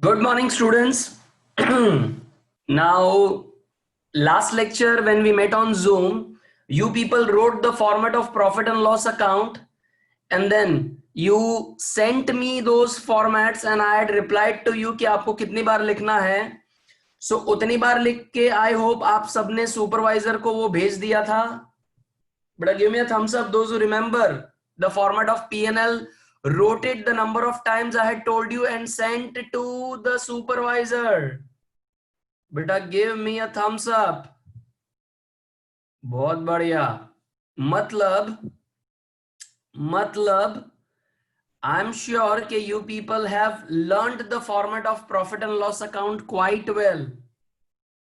Good morning, students. Now, last lecture when we met on Zoom, you people wrote the format of profit and loss account, and then you sent me those formats, and I had replied to you कि आपको कितनी बार लिखना है. So उतनी बार लिख के I hope आप सबने supervisor को वो भेज दिया था. But give me a thumbs up those who remember the format of P&L. Wrote it the number of times I had told you and sent to the supervisor. बेटा give me a thumbs up. बहुत बढ़िया. मतलब I'm sure कि you people have learned the format of profit and loss account quite well.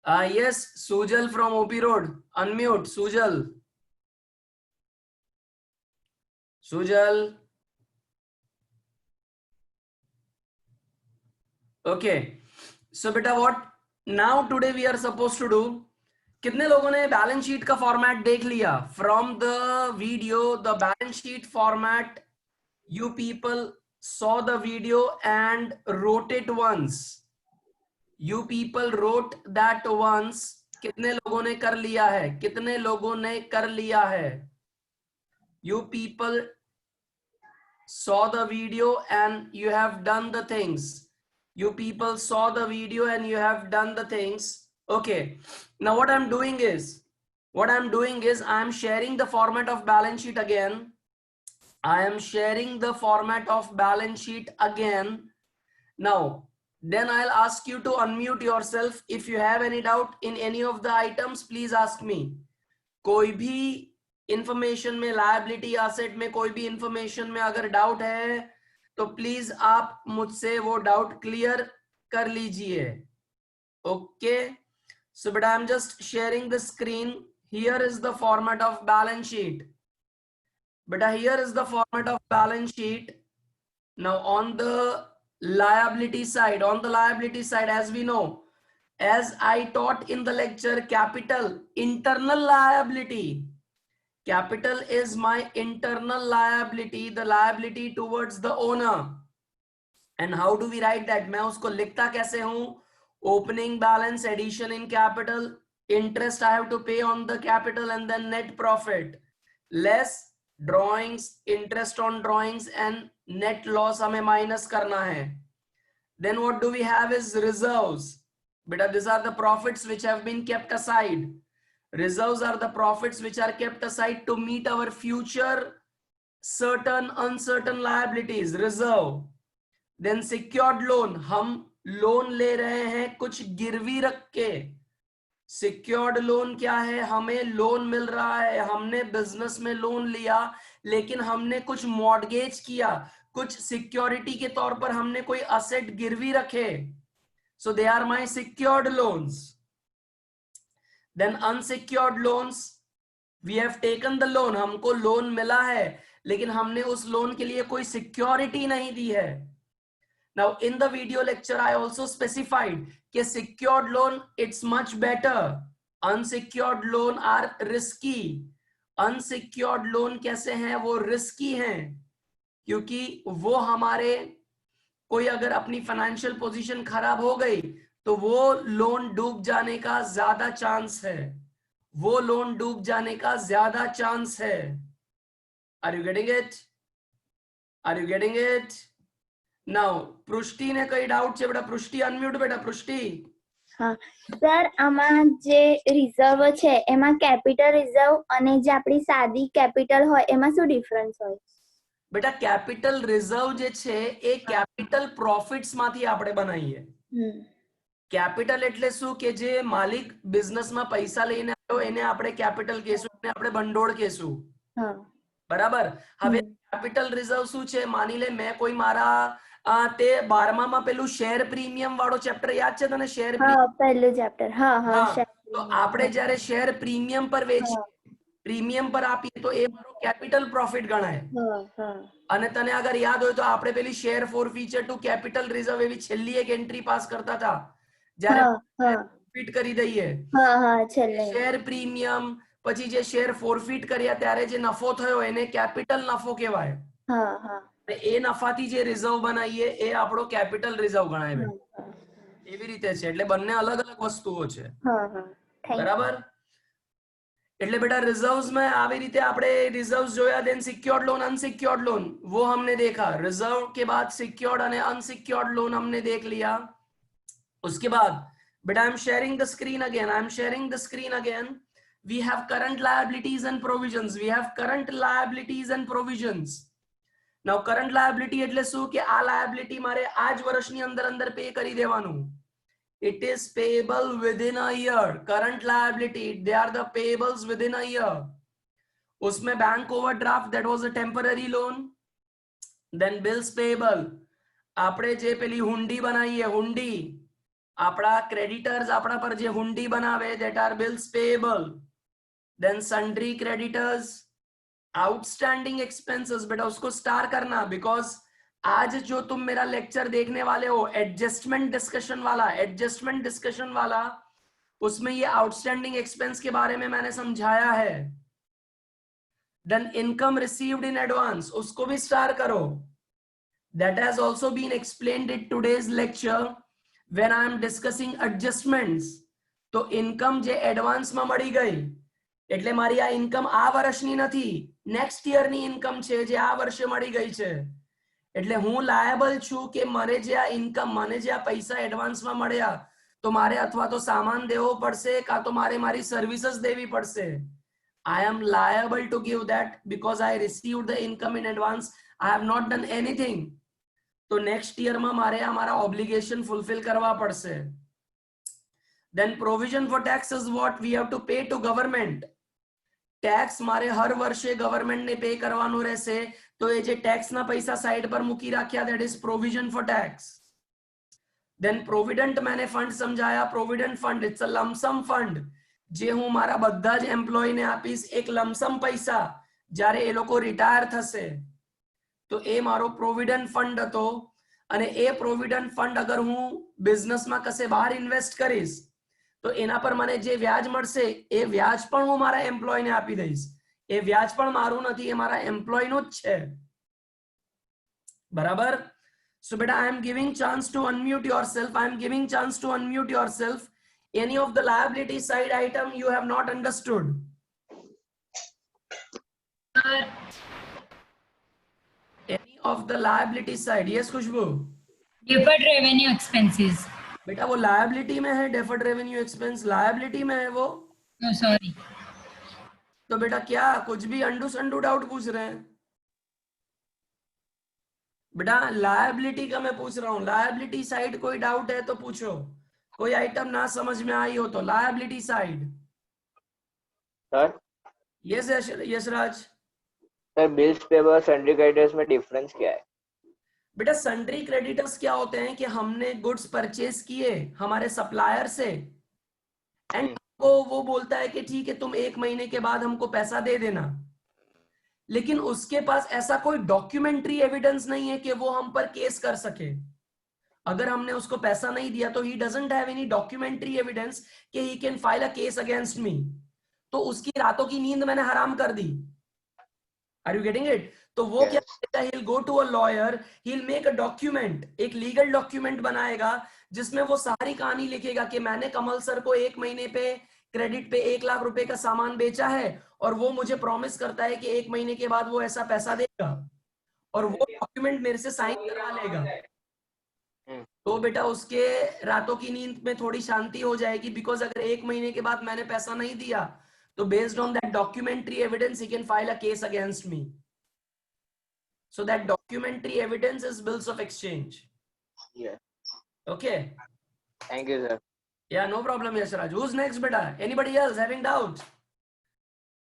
Yes, Sujal from OP Road. Unmute, Sujal. Sujal. Okay. So beta what now today we are supposed to do. कितने लोगों ने balance sheet का format देख लिया? From the video the balance sheet format you people saw the video and wrote it once. You people wrote that once. कितने लोगों ने कर लिया है? कितने लोगों ने कर लिया है? You people saw the video and you have done the things. You people saw the video and you have done the things. Okay. Now what I'm doing is I'm sharing the format of balance sheet again. I am sharing the format of balance sheet again. Now, then I'll ask you to unmute yourself. If you have any doubt in any of the items, please ask me. कोई भी information में, liability asset में कोई भी information में अगर doubt है तो प्लीज आप मुझसे वो डाउट क्लियर कर लीजिए. Okay, so but I'm just sharing the screen. Here is the format of balance sheet. But here is the format of balance sheet. Now on the liability side, as we know, as I taught in the lecture, capital, internal liability. Capital is my internal liability, the liability towards the owner. And how do we write that? मैं उसको लिखता कैसे हूं? Opening balance, addition in capital, interest I have to pay on the capital, and then net profit less drawings, interest on drawings, and net loss हमें minus करना है. Then what do we have is reserves. Beta, these are the profits which have been kept aside. Reserves are the profits which are kept aside to meet our future certain uncertain liabilities. Reserve. Then secured loan. हम loan ले रहे हैं कुछ गिरवी रख के. Secured loan क्या है? हमें लोन मिल रहा है, हमने बिजनेस में लोन लिया, लेकिन हमने कुछ मॉर्गेज किया, कुछ सिक्योरिटी के तौर पर हमने कोई असेट गिरवी रखे. So they are my secured loans. Then unsecured loans, we have taken the loan, हमको लोन मिला है लेकिन हमने उस लोन के लिए कोई सिक्योरिटी नहीं दी है. Now in the video lecture I also specified कि secured loan it's much better, unsecured loan are risky. Unsecured loan कैसे हैं? वो risky हैं क्योंकि वो हमारे कोई अगर अपनी फाइनेंशियल पोजीशन खराब हो गई तो वो लोन डूब जाने का ज्यादा चांस है. वो लोन डूब जाने का ज्यादा चांस है. Are you getting it? Are you getting it? Now, પૃષ્ટિ ને કઈ ડાઉટ છે બેટા? પૃષ્ટિ અનમ્યુટ બેટા. પૃષ્ટિ. હા સર, આમાં જે રિઝર્વ છે એમાં કેપિટલ રિઝર્વ અને જે આપણી સાદી કેપિટલ હોય એમાં શું ડિફરન્સ હોય? બેટા કેપિટલ રિઝર્વ જે છે એ કેપિટલ પ્રોફિટ્સ માંથી આપણે બનાવીએ. કેપિટલ એટલે શું કે જે માલિક બિઝનેસમાં પૈસા લઈને આવ્યો એને આપણે કેપિટલ કહેશું, એને આપણે ભંડોળ કહેશું. બરાબર. હવે કેપિટલ રિઝર્વ શું છે? માની લે મેં કોઈ મારા તે 12માં પેલું શેર પ્રીમિયમ વાળો ચેપ્ટર યાદ છે તને? શેર પહેલું ચેપ્ટર. હા હા. તો આપણે જ્યારે શેર પ્રીમિયમ પર વેચીએ, પ્રીમિયમ પર આપીએ તો એ મારો કેપિટલ પ્રોફિટ ગણાય. અને તને અગર યાદ હોય તો આપણે પેલી શેર ફોરફીચર ટુ કેપિટલ રિઝર્વ એવી છેલ્લી એક એન્ટ્રી પાસ કરતા હતા જ્યારે ફોરફીટ કરી દઈએ. શેર પ્રીમિયમ પછી જે શેર ફોરફીટ કર્યા ત્યારે જે નફો થયો એને કેપિટલ નફો કહેવાય. એ નફાથી જે રિઝર્વ બનાવીએ એ આપણો કેપિટલ રિઝર્વ ગણાય બેટા. એવી રીતે છે, એટલે બંને અલગ અલગ વસ્તુઓ છે. બરાબર. એટલે बेटा रिजर्व्स में આવી રીતે આપણે रिजर्व्स જોયા, then secured loan unsecured loan वो हमने देखा. रिजर्व के बाद सिक्योर्ड અને अनसिक्योर्ड लोन हमने देख लिया. उसके बाद बेटा I am sharing the screen again, I am sharing the screen again. we have current liabilities and provisions, we have current liabilities and provisions. now current liability એટલે શું કે આ liability મારે આ જ વર્ષની અંદર પે કરી દેવાનું. it is payable within a year. current liability, they are the payables within a year. उसमें bank overdraft, that was a temporary loan. then bills payable, આપણે જે પેલી હુંડી બનાવીએ, હુંડી આપણા creditors આપણા પર જે હુંડી બનાવે, that are bills payable. then sundry creditors, outstanding expenses, बेटा उसको स्टार करना, बिकॉज आज जो तुम मेरा लेक्चर देखने वाले हो एडजस्टमेंट डिस्कशन वाला, उसमें ये आउटस्टैंडिंग एक्सपेंस के बारे में मैंने समझाया है. Then income received in advance, उसको भी स्टार करो. That has also been explained in today's lecture when I am discussing adjustments. तो इनकम जे एडवांस में मળી ગઈ એટલે મારી આ ઇન્કમ આ વર્ષની નથી, નેક્સ્ટ યરની ઇન્કમ છે જે આ વર્ષે મળી ગઈ છે. એટલે હું લાયબલ છું કે મને જે આ ઇન્કમ, મને જે આ પૈસા એડવાન્સમાં મળ્યા, તો મારે અથવા તો સામાન દેવો પડશે કાં તો મારે મારી સર્વિસીસ દેવી પડશે. I am liable to give that because I received the income in advance. I have not done anything. તો નેક્સ્ટ યરમાં મારે આ મારા ઓબ્લિગેશન ફુલફિલ કરવા પડશે. Then provision for tax is what we have to pay to government. Tax મારે હર વર્ષે government ને pay કરવાનું રહેશે, તો એ જે ટેક્સ ના પૈસા સાઈડ પર મૂકી રાખ્યા, that is provision for tax. then provident मैंने फंड समझाया. provident fund, it's a lump sum fund જે હું મારા બધા જ એમ્પ્લોય ને આપીશ, એક લમસમ પૈસા જ્યારે એ લોકો રિટાયર થશે. તો એ મારો પ્રોવિડન્ટ ફંડ હતો. અને એ પ્રોવિડન્ટ ફંડ અગર હું બિઝનેસમાં કશે બહાર ઇન્વેસ્ટ કરીશ, તો એના પર મને જે વ્યાજ મળશે એ વ્યાજ પણ હું મારા એમ્પ્લોયને આપી દઈશ. એ વ્યાજ પણ મારું નથી, એ મારા એમ્પ્લોયનું જ છે. બરાબર. So beta, I am giving chance to unmute yourself. I am giving chance to unmute yourself. Any of the liability side item you have not understood? Any of the liability side? Yes, Khushbu. Deferred revenue expenses. बेटा वो liability में है, deferred revenue expense liability में है वो. No, sorry. तो बेटा क्या कुछ भी अंडू संडू डाउट पूछ रहे हैं? बेटा लायबिलिटी का मैं पूछ रहा हूँ. लायबिलिटी साइड कोई डाउट है तो पूछो. कोई आइटम ना समझ में आई हो तो liability side. Sir yes Yashraj. Sir bills payable और सन्ड्री क्रेडिटर्स में डिफरेंस क्या है? बेटा सन्ड्री क्रेडिटर्स क्या होते हैं कि हमने गुड्स परचेज किए हमारे सप्लायर से, एंड वो बोलता है कि ठीक है तुम 1 महीने के बाद हमको पैसा दे देना, लेकिन उसके पास ऐसा कोई डॉक्यूमेंट्री एविडेंस नहीं है कि वो हम पर केस कर सके. अगर हमने उसको पैसा नहीं दिया तो he doesn't have any documentary evidence कि he can file a case against me. तो उसकी रातों की नींद मैंने हराम कर दी. Are you getting it? तो वो क्या करेगा, he'll go to a lawyer, he'll make a document, एक लीगल डॉक्यूमेंट बनाएगा जिसमें वो सारी कहानी लिखेगा कि मैंने कमल सर को 1 महीने पे क्रेडिट पे 1 लाख रुपए का सामान बेचा है और वो मुझे प्रॉमिस करता है कि 1 महीने के बाद वो ऐसा पैसा देगा, और वो डॉक्यूमेंट मेरे से साइन करा लेगा. तो बेटा उसके रातों की नींद में थोड़ी शांति हो जाएगी, बिकॉज अगर 1 महीने के बाद मैंने पैसा नहीं दिया तो based on that documentary evidence he can file a case against me. So that documentary evidence is bills of exchange. Yeah. Okay. Thank you, sir. Yeah, no problem, Yashraj. Who's next, beta? Anybody else having doubt?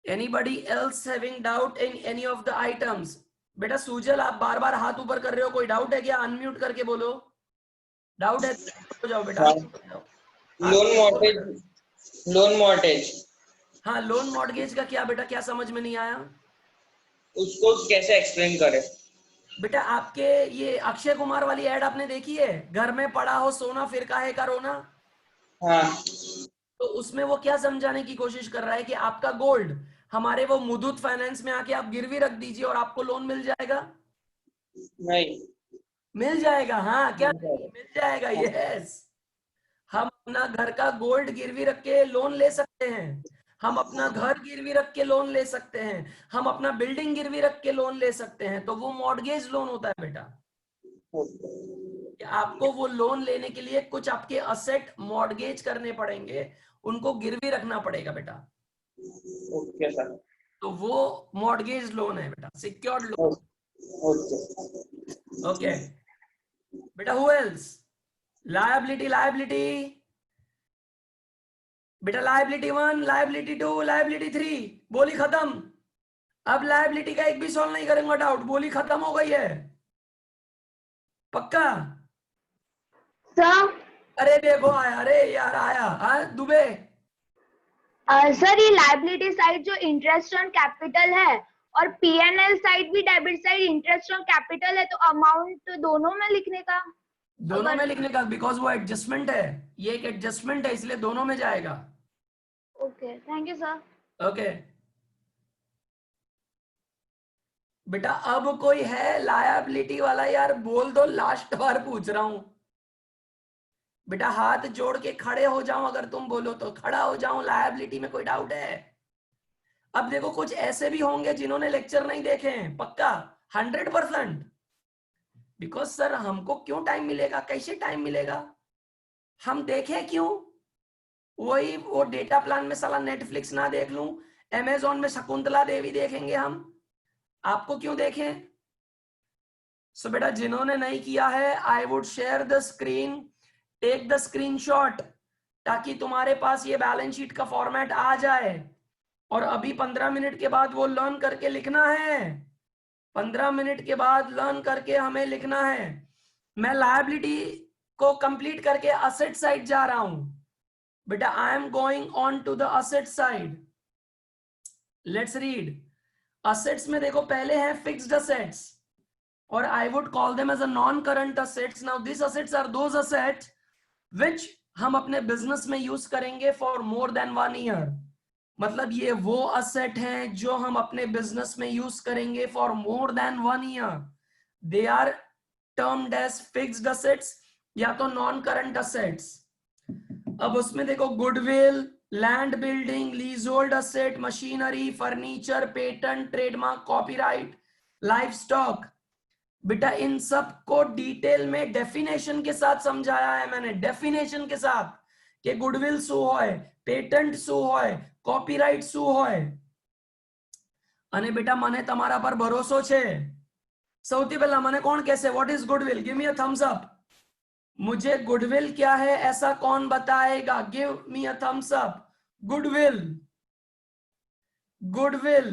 Anybody else having doubt in any of the items? बेटा सुजल आप बार बार हाथ ऊपर कर रहे हो, कोई doubt है क्या? अनम्यूट करके बोलो. डाउट है हो जाओ बेटा. Loan mortgage. हाँ लोन मॉर्गेज का क्या बेटा, क्या समझ में नहीं आया? उसको कैसे एक्सप्लेन करें? बेटा आपके ये अक्षय कुमार वाली एड आपने देखी है, घर में पड़ा हो सोना फिर काहे का रोना? हाँ. तो उसमें वो क्या समझाने की कोशिश कर रहा है कि आपका गोल्ड हमारे वो मुथूट फाइनेंस में आके आप गिरवी रख दीजिए और आपको लोन मिल जाएगा. नहीं मिल जाएगा, हाँ क्या मिल जाएगा। मिल जाएगा, यस। हम अपना घर का गोल्ड गिरवी रख के लोन ले सकते हैं, हम अपना घर गिरवी रख के लोन ले सकते हैं, हम अपना बिल्डिंग गिरवी रख के लोन ले सकते हैं, तो वो मॉर्गेज लोन होता है बेटा। कि आपको वो लोन लेने के लिए कुछ आपके असेट मॉर्गेज करने पड़ेंगे, उनको गिरवी रखना पड़ेगा बेटा, ओके सर। तो वो मॉर्गेज लोन है बेटा, सिक्योर्ड लोन। ओके ओके बेटा, हु एल्स? लायबिलिटी, लायबिलिटी बेटा, लायबिलिटी 1, लायबिलिटी 2, लायबिलिटी 3, बोली खत्म। अब लायबिलिटी का एक भी सॉल्व नहीं करेंगे डाउट, बोली खत्म हो गई है, पक्का? सर अरे देखो आया, अरे यार आया, हाँ दुबे। सर ये लायबिलिटी साइड जो इंटरेस्ट ऑन कैपिटल है और पीएनएल साइड भी debit side interest on capital है, तो अमाउंट दोनों में लिखने का? दोनों अगर- में लिखने का, बिकॉज वो एडजस्टमेंट है, ये एक एडजस्टमेंट है, इसलिए दोनों में जाएगा। Okay, thank you sir. Okay बेटा, अब कोई है लायबिलिटी वाला? यार बोल दो, लास्ट बार पूछ रहा हूं बेटा, हाथ जोड़ के खड़े हो जाऊं, अगर तुम बोलो तो खड़ा हो जाऊं, लायबिलिटी में कोई डाउट है? अब देखो कुछ ऐसे भी होंगे जिन्होंने लेक्चर नहीं देखे हैं, पक्का 100%। बिकॉज सर हमको क्यों टाइम मिलेगा, कैसे टाइम मिलेगा, हम देखें क्यों? वही वो डेटा प्लान में साला नेटफ्लिक्स ना देख लूं, अमेजोन में शकुंतला देवी देखेंगे हम, आपको क्यों देखें? सो बेटा जिन्होंने नहीं किया है, I would share the screen, take the screenshot, ताकि तुम्हारे पास ये बैलेंस शीट का फॉर्मेट आ जाए, और अभी 15 मिनट के बाद वो लर्न करके लिखना है, 15 मिनट के बाद लर्न करके हमें लिखना है। मैं लायबिलिटी को कंप्लीट करके असेट साइड जा रहा हूं बेटा, I am going on to the asset side. Let's read. Assets में देखो पहले है फिक्स्ड असेट्स, और I would call them as a non current assets. Now this assets are those assets which हम अपने बिजनेस में यूज करेंगे for more than 1 year. मतलब ये वो असेट हैं जो हम अपने बिजनेस में यूज करेंगे for more than 1 year, they are termed as fixed assets या तो नॉन करंट असेट्स। अब उसमें देखो goodwill, land building, leasehold asset, machinery, furniture, patent, trademark, copyright, life stock. बेटा इन सब को डिटेल में डेफिनेशन के साथ समझाया है मैंने, डेफिनेशन के साथ, कि गुडविल शू होय, पेटेंट शू होय, कॉपीराइट शू होय। અને બેટા મને તમારા પર ભરોસો છે। સૌથી પહેલા મને કોણ કહેશે what is goodwill? Give me a thumbs up. मुझे गुडविल क्या है ऐसा कौन बताएगा? Give me a thumbs up. Goodwill, goodwill.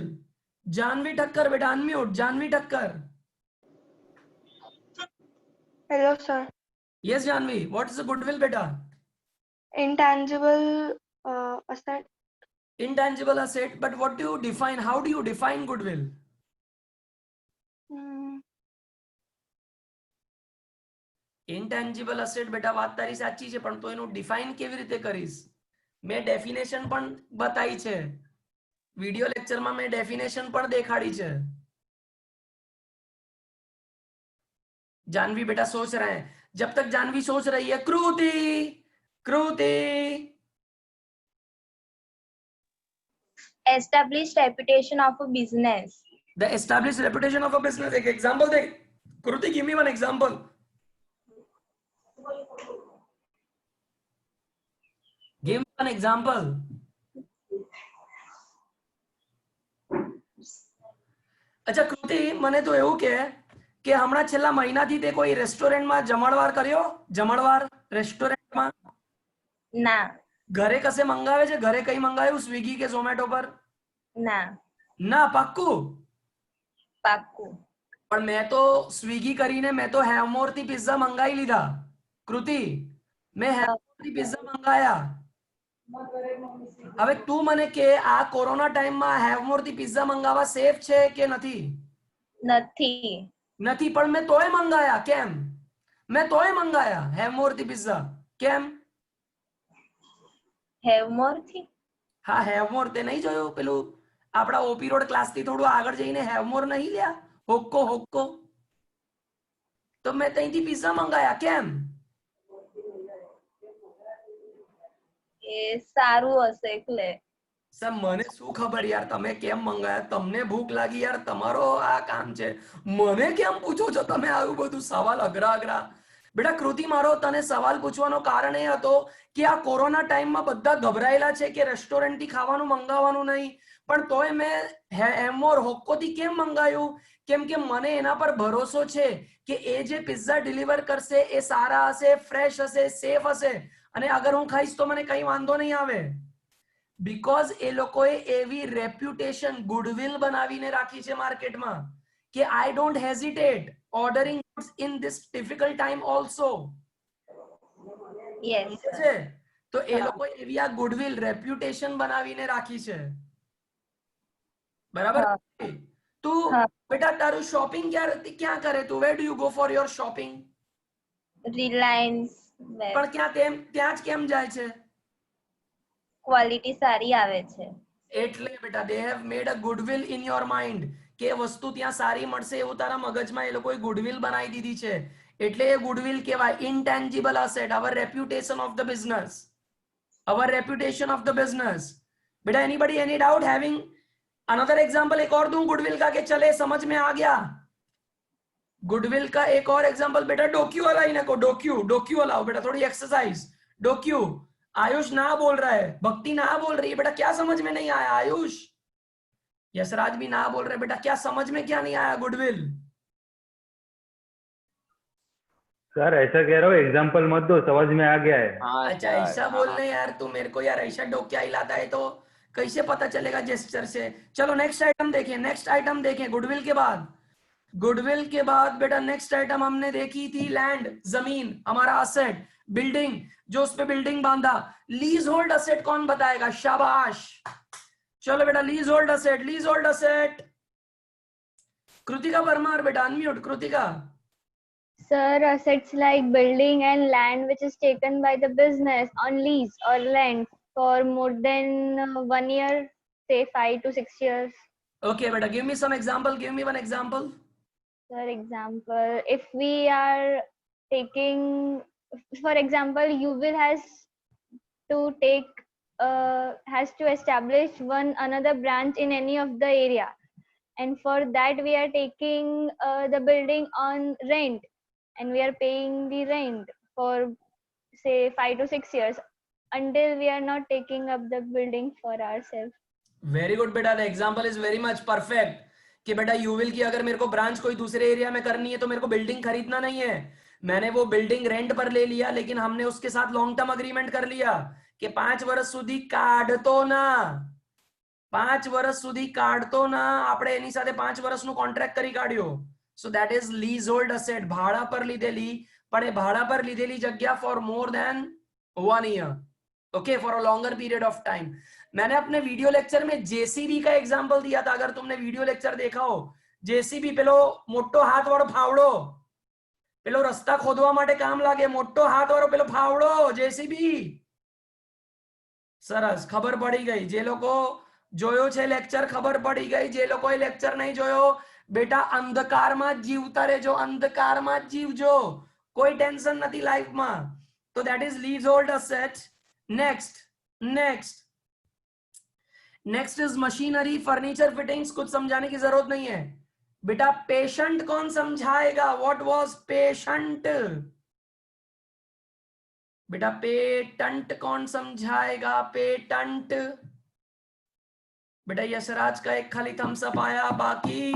Janvi Thakkar बेटा unmute, Janvi Thakkar. Hello, sir. Yes Janvi, what is goodwill बेटा? Intangible asset. Intangible asset, but what do you define? How do you define goodwill? Intangible asset બેટા વાત તારી સાચી છે, પણ તો એનું ડિફાઇન કેવી રીતે કરીશ? મેં ડેફિનેશન પણ બતાઈ છે, વિડિયો લેક્ચરમાં મેં ડેફિનેશન પણ દેખાડી છે। जानवी बेटा सोच रहे हैं, जब तक जानवी सोच रही है, कृति, कृति। Established reputation of a business. The established reputation of a business, एक example they Kriti, give me one example. Give me an example. अच्छा कृति, મને તો એવું કે હમણાં છેલ્લા મહિનાથી તે કોઈ રેસ્ટોરન્ટમાં જમણવાર કર્યો? જમણવાર રેસ્ટોરન્ટમાં? ના ઘરે કશે મંગાવે છે? ઘરે કઈ મંગાવ્યું સ્વિગી કે ઝોમેટો પર? ના ના, પાક્કું? પાક્કું પણ મેં તો સ્વિગી કરીને મેં તો હેવમોરથી પિઝા મંગાવી લીધા કૃતિ, મેં હેવમોરથી પિઝા મંગાયા। હવે તું મને કે આ કોરોના ટાઈમમાં હેવમોરથી પિઝા મંગાવવા સેફ છે કે નથી? નથી નથી, પણ મેં તોય મંગાયા, કેમ? મેં તોય મંગાયા હેવમોરથી પિઝા, કેમ? હેવમોર થી હા હેવમોર તે નહીં જોયું પેલું આપડા ઓપી રોડ ક્લાસ થી થોડું આગળ જઈને હેવમોર નહીં લ્યા, હોક્કો હોક્કો? तो मैं ત્યાંથી પિઝા મંગાયા કેમ? એ સારું હશે એટલે. સર મને શું ખબર યાર તમે કેમ મંગાયા, તમને ભૂખ લાગી યાર, તમારો આ કામ છે, મને કેમ પૂછો છો તમે આવું બધું સવાલ અઘરા અઘરા? બેટા કૃતિ, મારો તને સવાલ પૂછવાનો કારણ એ હતો કે આ કોરોના ટાઈમમાં બધા ગભરાયેલા છે કે રેસ્ટોરન્ટ થી ખાવાનું મંગાવવાનું નહીં, પણ તોય મેં હેમોર હોક્કોથી કેમ મંગાવ્યું? કેમ કે મને એના પર ભરોસો છે કે એ જે પિઝા ડિલિવર કરશે એ સારા હશે, ફ્રેશ હશે, સેફ હશે, અને અગર હું ખાઈશ તો મને કઈ વાંધો નહીં આવે. બીકોઝ એ લોકોએ એવી રેપ્યુટેશન, ગુડવિલ બનાવીને રાખી છે માર્કેટમાં કે I don't હેઝિટેટ ordering in this difficult time also. Yes છે તો એ લોકો એવી આ ગુડવિલ રેપ્યુટેશન બનાવીને રાખી છે, બરાબર? તું બેટા તારું શોપિંગ ક્યાં કરે તું? Where do you go for your shopping? Reliance. પણ ત્યાં જ કેમ જાય છે? ક્વોલિટી સારી આવે છે એટલે બેટા they have made a goodwill in your mind કે વસ્તુ ત્યાં સારી મળશે એવું તારા મગજમાં એ લોકોએ ગુડવિલ બનાવી દીધી છે, એટલે એ ગુડવિલ કહેવાય intangible asset, our reputation of the business, our reputation of the business. बेटा anybody any doubt having another example? एक और दूं गुडविल का के चले समझ में आ गया? गुडविल का एक और एग्जांपल बेटा डोक्यू वाला ही ना को, डोक्यू वाला हो बेटा, थोड़ी एक्सरसाइज. डोक्यू, आयुष ना बोल रहा है, भक्ति ना बोल रही है बेटा, क्या समझ में नहीं आया? आयुष, यशराज भी ना बोल रहे बेटा, क्या समझ में क्या नहीं आया? गुडविल सर ऐसा कह रहा हूँ, एग्जाम्पल मत दो, समझ में आ गया है. अच्छा ऐसा बोलने यार, तू मेरे को यार ऐसा डोक्या हिलाता है तो कैसे पता चलेगा जेस्चर से? चलो नेक्स्ट आइटम देखें, नेक्स्ट आइटम देखें. गुडविल के बाद, गुडविल के बाद बेटा नेक्स्ट आइटम हमने देखी थी लैंड, जमीन, हमारा असेट, बिल्डिंग, जो उस पे बिल्डिंग बांधा. लीज होल्ड असेट कौन बताएगा? शाबाश, चलो बेटा lease hold asset, lease hold asset. Kritika Parmar बेटा, unmute Kritika. Sir, assets like building and land which is taken by the business on lease or rent for more than 1 year, say 5 to 6 years. Okay beta, give me some example, give me one example. For example, if we are taking, for example, UVIL has to take, has to establish another branch in any of the area, and for that we are taking the building on rent, and we are paying the rent for say 5 to 6 years until we are not taking up the building for ourselves. Very good beta, the example is very much perfect. कि बेटा यूविल की अगर मेरे को branch कोई दूसरे area में करनी है तो मेरे को बिल्डिंग खरीदना नहीं है, मैंने वो बिल्डिंग रेंट पर ले लिया, लेकिन हमने उसके साथ लॉन्ग टर्म अग्रीमेंट कर लिया कि 5 વર્ષ સુધી કાઢતો ના, 5 વર્ષ સુધી કાઢતો ના, આપણે એની સાથે 5 વર્ષનું કોન્ટ્રાક્ટ કરી કાઢ્યો. So that is leasehold asset, ભાડા પર લીધેલી, પણ એ ભાડા પર લીધેલી જગ્યા for more than 1 year, okay, for a longer period of time. मैंने अपने वीडियो लेक्चर में जेसीबी का एग्जांपल दिया था, अगर तुमने वीडियो लेक्चर देखा हो. जेसीबी પેલો મોટો હાથ વાળો ફાવડો, પેલો રસ્તા ખોદવા માટે કામ લાગે, મોટો હાથ વાળો પેલો ફાવડો જેસીબી. સરસ, ખબર પડી ગઈ. જે લોકો જોયો છે લેક્ચર ખબર પડી ગઈ, જે લોકોએ લેક્ચર નહીં જોયો બેટા અંધકારમાં જ જીવતા રહેજો, અંધકારમાં જ જીવજો, કોઈ ટેન્શન નથી લાઈફમાં. તો that is leasehold asset. Next is machinery, furniture, fittings. कुछ समझाने की जरूरत नहीं है बेटा. पेशेंट कौन समझाएगा? What was patient? बेटा पेटेंट कौन समझाएगा? पेटेंट बेटा यशराज का एक खाली थम्स अप आया, बाकी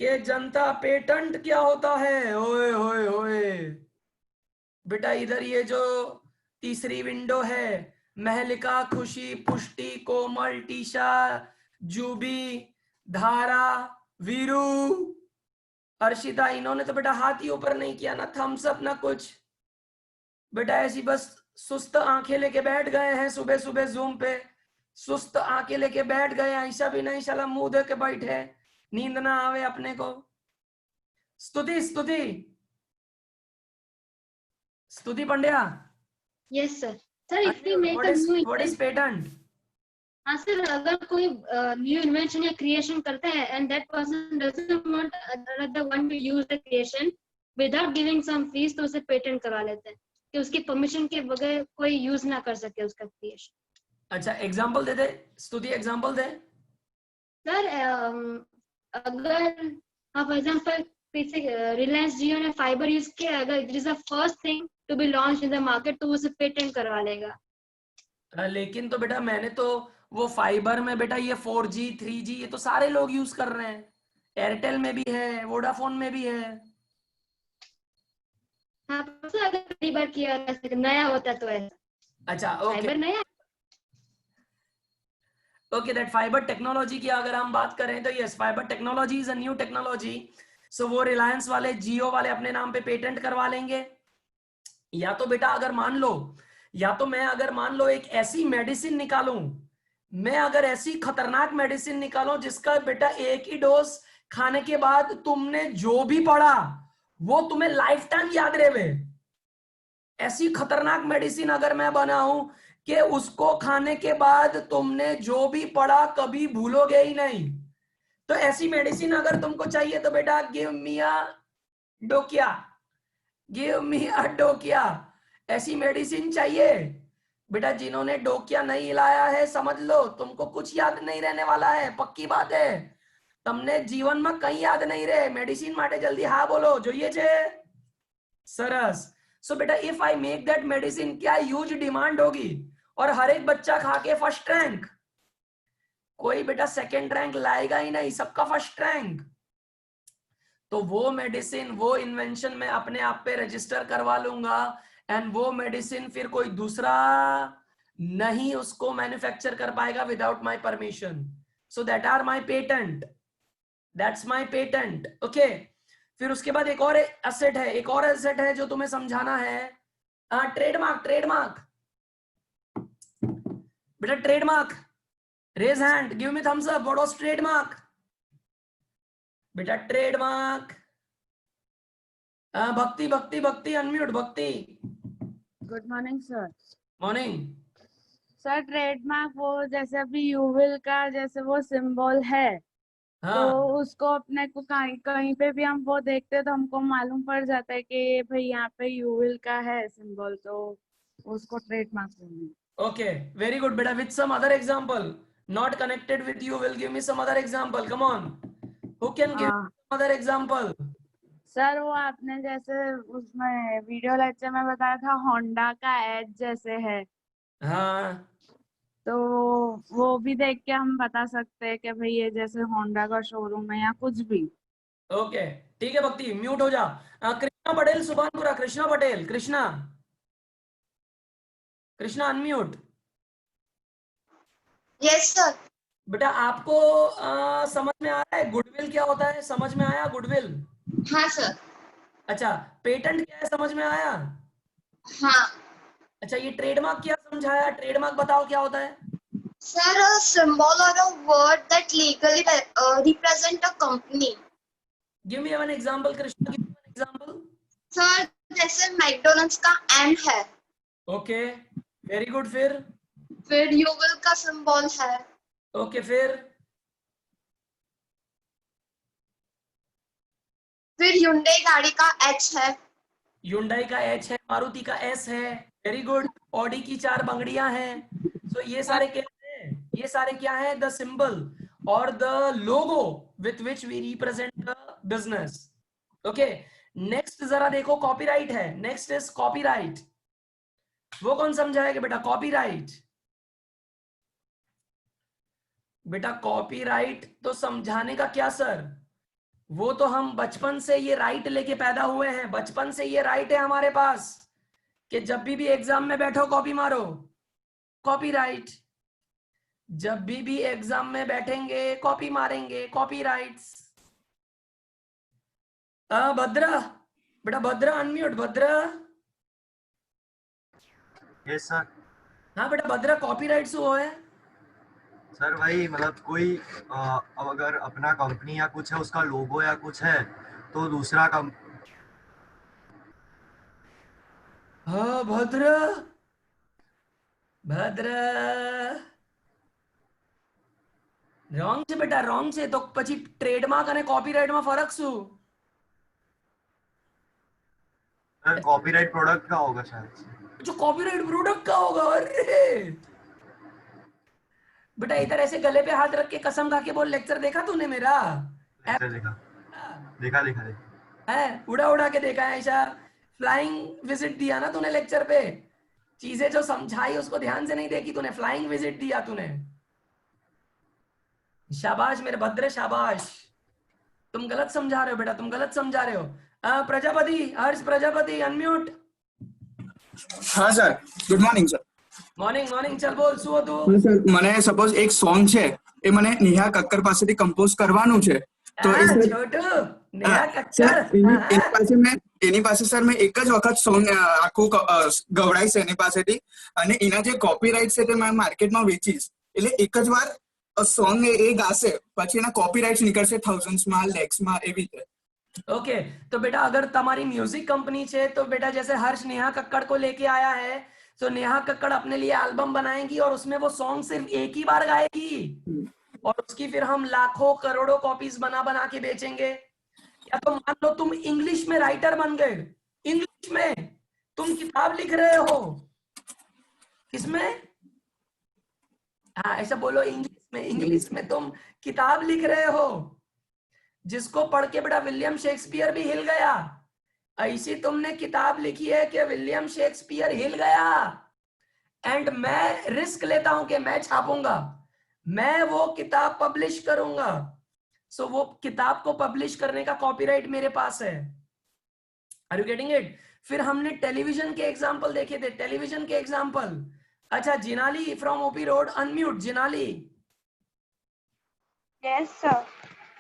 के जनता पेटेंट क्या होता है? ओए होए होए बेटा, इधर ये जो तीसरी विंडो है, महलिका, खुशी, पुष्टि, कोमल, टीशा, जूबी, धारा, वीरू, अर्शिता, इन्होंने तो बेटा हाथ ही ऊपर नहीं किया ना, थम्स अप ना कुछ. बेटा ऐसी बस सुस्त आंखें लेके बैठ गए हैं सुबह सुबह जूम पे, सुस्त आंखें लेके बैठ गए, ऐसा भी नहीं शाला मुंह दे के बैठे, नींद ना आवे अपने को. स्तुति, स्तुति, स्तुति Pandya. Yes sir. Sir, if we make what a is, new what is patent? हाँ सर, अगर कोई न्यू इन्वेंशन या क्रिएशन करता है and that person doesn't want another one to use the creation, without giving some fees तो उसे patent करवा लेते हैं कि उसकी परमिशन के बगैर कोई यूज ना कर सके उसका क्रिएशन। अच्छा एग्जांपल दे दे स्तुति, एग्जांपल दे। सर अगर हाँ फॉर एग्जांपल पीछे रिलायंस जियो ने फाइबर यूज किया, अगर it is the first thing to be launch in the market तो उसे पेटेंट करवा लेगा। लेकिन तो बेटा मैंने तो वो फाइबर में बेटा ये 4G 3G ये तो सारे लोग यूज कर रहे हैं, एयरटेल में भी है, वोडाफोन में भी है। हाँ सर अगर पहली बार किया ऐसे नया होता तो ऐसा। अच्छा ओके फाइबर नया। ओके, दैट फाइबर टेक्नोलॉजी की अगर हम बात करें तो yes, fibre technology is a new technology. So वो रिलायंस वाले जियो वाले अपने नाम पे पेटेंट करवा लेंगे। या तो बेटा अगर मान लो, या तो मैं अगर मान लो एक ऐसी मेडिसिन निकालूं, मैं अगर ऐसी खतरनाक मेडिसिन निकालूं जिसका बेटा एक ही डोज खाने के बाद तुमने जो भी पढ़ा वो तुम्हें लाइफ टाइम याद रहे, ऐसी खतरनाक मेडिसिन अगर मैं बनाऊं कि उसको खाने के बाद तुमने जो भी पढ़ा कभी भूलोगे ही नहीं, तो ऐसी मेडिसिन अगर तुमको चाहिए तो बेटा गिव मी अ डोकिया, गिव मी अ डोकिया। ऐसी मेडिसिन चाहिए बेटा, जिन्होंने डोकिया नहीं हिलाया है समझ लो तुमको कुछ याद नहीं रहने वाला है, पक्की बात है, तुमने जीवन में कहीं याद नहीं रहे। मेडिसिन माटे जल्दी हाँ बोलो, જોઈએ છે सरस। सो बेटा if I make that medicine, क्या ह्यूज डिमांड होगी और हर एक बच्चा खा के फर्स्ट रैंक, कोई बेटा सेकंड रैंक लाएगा ही नहीं, सबका फर्स्ट रैंक। तो वो मेडिसिन, वो इन्वेंशन मैं अपने आप पे रजिस्टर करवा लूंगा एंड वो मेडिसिन फिर कोई दूसरा नहीं उसको मैन्युफैक्चर कर पाएगा without my permission. So that are my patent, that's my patent. Okay, फिर उसके बाद एक और एसेट है, एक और एसेट है जो तुम्हें समझाना है, ट्रेडमार्क। ट्रेडमार्क बेटा, trademark, raise hand, give me thumbs up, what was trademark? बेटा trademark, Bhakti Bhakti Bhakti unmute, Bhakti. Good morning sir. Morning sir trademark वो जैसे अभी यूविल का जैसे वो सिंबल है, तो हाँ उसको अपने को कहीं कहीं पे भी हम वो देखते हैं तो हमको मालूम पड़ जाता है कि ये भाई यहाँ पे यूविल का है सिंबल, तो उसको ट्रेडमार्क बोलते हैं। okay, very good beta, with some other example not connected with you will give me some other example, come on, who can give some other example? Sir वो आपने जैसे उसमें वीडियो लेक्चर में बताया था होंडा का एज जैसे है, हाँ तो वो भी देख के हम बता सकते हैं कि भाई ये जैसे होंडा का शोरूम है या कुछ भी। ओके ठीक है भक्ति, म्यूट हो जा। Krishna Patel Subhanpura, Krishna Patel, Krishna, Krishna unmute. Yes sir. बेटा आपको समझ में आ रहा है गुडविल क्या होता है? समझ में आया गुडविल? हाँ सर। अच्छा, पेटेंट क्या है समझ में आया? हाँ अच्छा, ये ट्रेडमार्क क्या समझाया? ट्रेडमार्क बताओ क्या होता है? Sir, a symbol or a word that legally represent a company. Give me one example, Krishna, give me one example. Sir जैसे मैकडोनल्ड्स का एम है। ओके वेरी गुड, फिर यूविल का सिंबल है। ओके फिर Hyundai गाड़ी का एच है। Hyundai का एच है, मारुति का एस है, वेरी गुड, ऑडी की 4 बंगड़ियां हैं। सो ये सारे क्या है? ये सारे क्या है? द सिंबल और the logo with which we represent the business. Okay, next जरा देखो, कॉपीराइट है, नेक्स्ट इज कॉपीराइट। वो कौन समझाएगा बेटा कॉपीराइट? बेटा कॉपीराइट तो समझाने का क्या सर, वो तो हम बचपन से ये राइट लेके पैदा हुए हैं, बचपन से ये राइट है हमारे पास कि जब भी एग्जाम में बैठो कॉपी मारो, कॉपीराइट। जब भी एग्जाम में बैठेंगे कॉपी मारेंगे, कॉपीराइट्स। भद्रा बेटा, Bhadra unmute, Bhadra. Yes sir. हाँ बेटा भद्रा, कॉपीराइट्स वो है सर वही मतलब कोई अब अगर अपना कंपनी या कुछ है उसका लोगो या कुछ है तो दूसरा हाँ भद्रा, भद्रा रॉन्ग છે બેટા, रॉन्ग છે તો પછી ટ્રેડમાર્ક અને કોપીરાઇટમાં ફરક શું? सर कॉपीराइट प्रोडक्ट का होगा शायद। जो कॉपीराइट प्रोडक्ट का होगा। अरे बेटा इधर ऐसे गले पे हाथ रख के कसम खा के बोल, लेक्चर देखा तूने मेरा? लेक्चर देखा देखा देखा देखा है, उड़ा उड़ा के देखा है ऐसा। फ्लाइंग विजिट दिया ना तूने लेक्चर पे, चीजें जो समझाई उसको ध्यान से नहीं देखी तूने, फ्लाइंग विजिट दिया तूने। शाबाश मेरे भद्रे, शाबाश। तुम गलत समझा रहे हो बेटा, तुम गलत समझा रहे हो। प्रजापति, हर्ष प्रजापति, अनम्यूट। हाँ sir, good morning sir. Morning morning, ચાલ બોલ શું હતું? સર મને સપોઝ એક સોંગ છે એ મને નેહા કક્કર પાસેથી કમ્પોઝ કરવાનું છે તો એ સર છોટુ નેહા સર કક્કર એની પાસે સર મેં એક જ વખત સોંગ આખું ગવડાઈશ એની પાસેથી અને એના જે કોપીરાઇટ છે તે મેં માર્કેટમાં વેચીશ, એટલે એક જ વાર સોંગ એ ગાશે પછી એના કોપીરાઇટ્સ નીકળશે થાઉઝન્ડ્સમાં લેક્સમાં એવી રીતે। ओके तो बेटा अगर तुम्हारी म्यूजिक कंपनी है तो बेटा जैसे हर्ष नेहा कक्कड़ को लेके आया है, तो नेहा कक्कड़ अपने लिए एल्बम बनाएंगी और उसमें वो सॉन्ग सिर्फ एक ही बार गाएगी और उसकी फिर हम लाखों करोड़ों कॉपीज बना बना के बेचेंगे। या तो मान लो तुम इंग्लिश में राइटर बन गए, इंग्लिश में तुम किताब लिख रहे हो, किसमें? हाँ ऐसा बोलो, इंग्लिश में तुम किताब लिख रहे हो जिसको पढ़ के बेटा विलियम शेक्सपियर भी हिल गया। ऐसी तुमने किताब लिखी है कि विलियम शेक्सपियर हिल गया, एंड मैं रिस्क लेता हूं कि मैं छापूंगा, मैं वो किताब पब्लिश करूंगा। सो वो किताब को पब्लिश करने का कॉपीराइट मेरे पास है। Are you getting it? फिर हमने टेलीविजन के एग्जाम्पल देखे थे, टेलीविजन के एग्जाम्पल। अच्छा Jinali from OP road, unmute Jinali. Yes sir.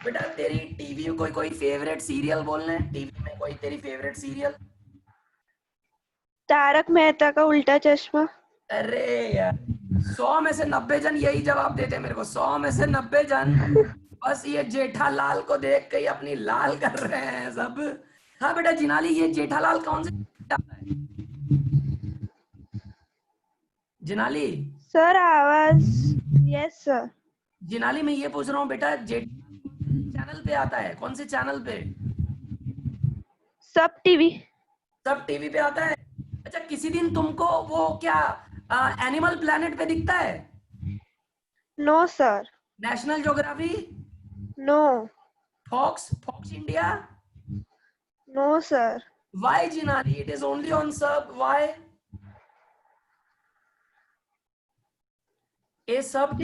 बेटा तेरी टीवी में कोई फेवरेट सीरियल बोलना है, टीवी में कोई तेरी फेवरेट सीरियल? तारक मेहता का उल्टा चश्मा। अरे यार 100 में से 90 जन यही जवाब देते मेरे को, 100 में से 90 जन बस ये जेठालाल को देख के ही अपनी लाल कर रहे हैं सब। हाँ बेटा जिनाली, ये जेठालाल कौन से आता है? जिनाली सर आवाज। Yes sir. जिनाली मैं ये पूछ रहा हूँ बेटा, जेठ चैनल पे आता है, कौन से चैनल पे? सब टीवी। सब टीवी पे आता है। अच्छा किसी दिन तुमको वो क्या एनिमल प्लैनेट पे दिखता है? No sir. National geography? No. Fox India? No sir. Why Jinali, it is only on Sab, why? ये सब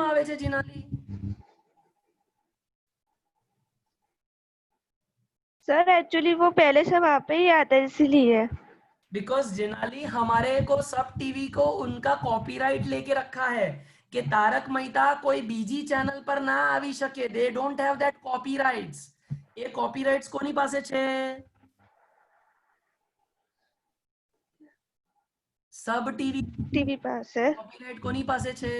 आवे छे जिनाली। सर एक्चुअली वो पहले से वहां पे ही आता है इसीलिए। बिकॉज जिनाली हमारे को सब टीवी को उनका कॉपीराइट लेके रखा है कि तारक मेहता कोई बीजी चैनल पर ना આવી શકે, they don't have that copyrights. ये कॉपीराइट्स कोनी પાસે છે? सब टीवी पास है। कॉपीराइट कोनी પાસે છે?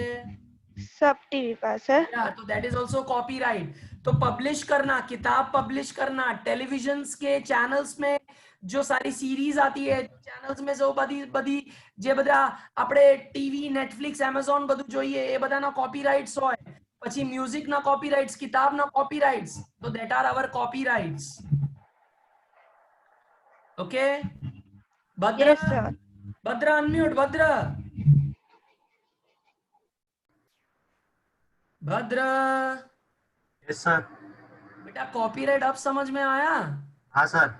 सब टीवी पास है। तो दैट इज ऑल्सो कॉपीराइट। तो पब्लिश करना, किताब पब्लिश करना, टेलीविजन के चैनल्स में जो सारी सीरीज आती है चैनल्स में जो बदी जे बधा આપણે ટીવી નેટફ્લિક્સ એમેઝોન બધું જોઈએ એ બધાના કોપીરાઇટ્સ હોય, પછી મ્યુઝિકના કોપીરાઇટ્સ, કિતાબના કોપીરાઇટ્સ, તો that are our copyrights. Okay Bhadra? Bhadra unmute, Bhadra Bhadra. Yes sir. बेटा कॉपीराइट अब समझ में आया? हाँ सर।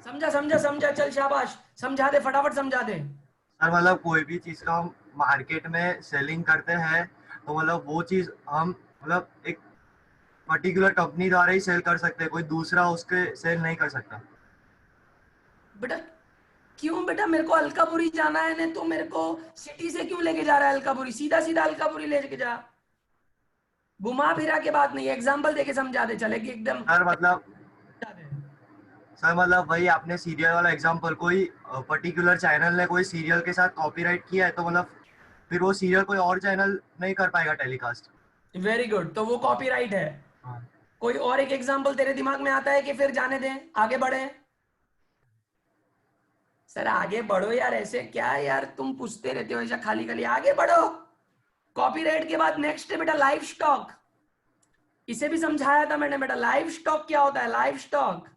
समझा समझा समझा, चल शाबाश, समझा दे फटाफट समझा दे। सर मतलब कोई भी चीज का हम मार्केट में सेलिंग करते हैं तो मतलब वो चीज हम मतलब एक पर्टिकुलर कंपनी द्वारा ही सेल कर सकते हैं, कोई दूसरा उसके सेल नहीं कर सकता। बेटा क्यों बेटा, मेरे को अलकापुरी जाना है ने, तो मेरे को सिटी से क्यों लेके जा रहा है अलकापुरी? सीधा सीधा अलकापुरी लेके जा, घुमा फिरा के बात नहीं, एग्जाम्पल देके समझा दे चलेगी एकदम। सर मतलब वही आपने सीरियल वाला एग्जांपल, कोई पर्टिकुलर चैनल ने कोई सीरियल के साथ कॉपीराइट किया है तो मतलब फिर वो सीरियल कोई और चैनल नहीं कर पाएगा टेलीकास्ट। वेरी गुड, तो वो कॉपीराइट है। कोई और एक एग्जांपल तेरे दिमाग में आता है कि फिर जाने दें, आगे बढ़े? सर आगे बढ़ो यार, ऐसे क्या यार तुम पूछते रहते हो ऐसा खाली खाली, आगे बढ़ो। कॉपीराइट के बाद नेक्स्ट है बेटा लाइव स्टॉक। इसे भी समझाया था मैंने बेटा, लाइव स्टॉक क्या होता है? लाइव स्टॉक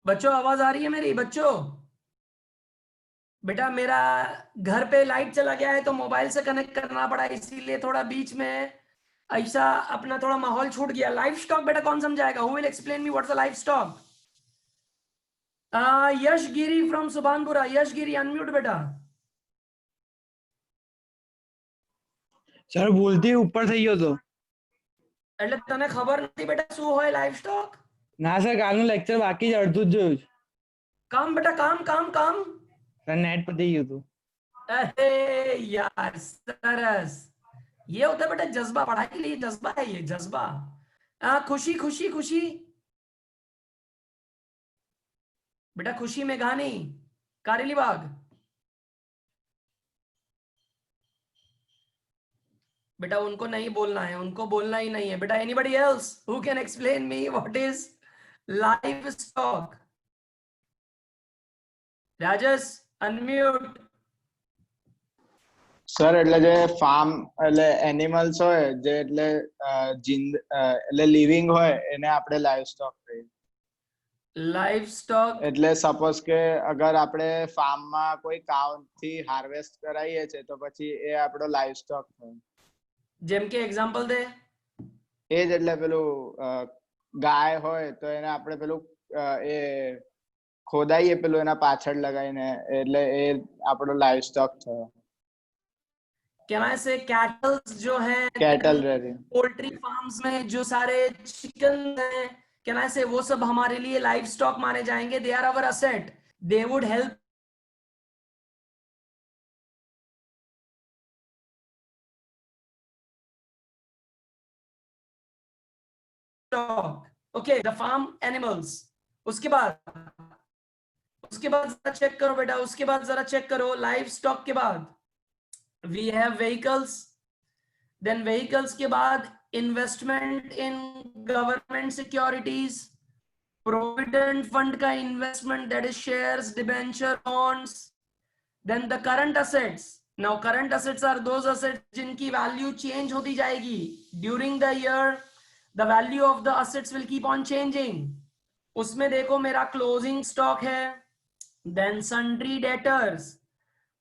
बच्चों आवाज आ रही है मेरी? बच्चों बेटा मेरा घर पे लाइट चला गया है तो मोबाइल से कनेक्ट करना पड़ा, इसीलिए थोड़ा बीच में ऐसा अपना थोड़ा माहौल छूट गया। लाइफ स्टॉक बेटा कौन समझाएगा? Who will explain me what's the livestock? Yash Giri from Subhanpura. Yash Giri unmute बेटा। સર ભૂલથી ઉપર થઈ ગયો તો. એટલે તને ખબર નથી બેટા શું હોય લાઈફ સ્ટોક? ના સર, કાલનું લેક્ચર બાકી જ અડધું જ જોયું છે. કામ બેટા કામ કામ કામ. સર નેટ પતી ગયું હતું. अरे यार सरस, ये होता है बेटा जज्बा, पढ़ाई के लिए जज्बा है ये, जज्बा। खुशी खुशी खुशी बेटा, खुशी में गानी कारेली बाग बेटा, उनको नहीं बोलना है, उनको बोलना ही नहीं है बेटा। Anybody else who can explain me what is life stock? Rajesh unmute. Sir એટલે જે ફાર્મ એટલે એનિમલ્સ હોય જે એટલે લિવિંગ હોય એને આપણે લાઈવ સ્ટોક કહીએ. લાઈવ સ્ટોક એટલે સપોઝ કે અગર આપણે ફાર્મમાં કોઈ કાઉ થી હાર્વેસ્ટ કરાવીએ છે તો પછી એ આપણો લાઈવ સ્ટોક થાય. જેમ કે એક્ઝામ્પલ દે. એ જ એટલે પેલું ગાય હોય તો એને આપણે પેલું એ ખોદાઈએ પેલું એના પાછળ લગાવીને, એટલે એ આપણો લાઈવ સ્ટોક થયો. Can I say cattle जो है, कैटल रेयरिंग, पोल्ट्री फार्म्स में जो सारे चिकन है, कैन आई से वो सब हमारे लिए लाइव स्टॉक माने जाएंगे? They are our asset, they would help stock. Okay, the farm animals. उसके बाद जरा चेक करो बेटा, उसके बाद जरा चेक करो लाइव स्टॉक के बाद we have vehicles, then vehicles के बाद investment in government securities, provident fund का investment, that is shares, debenture, bonds, then the current assets. Now current assets are those assets जिनकी value change होती जाएगी during the year, the value of the assets will keep on changing. उसमें देखो मेरा closing stock है, then sundry debtors,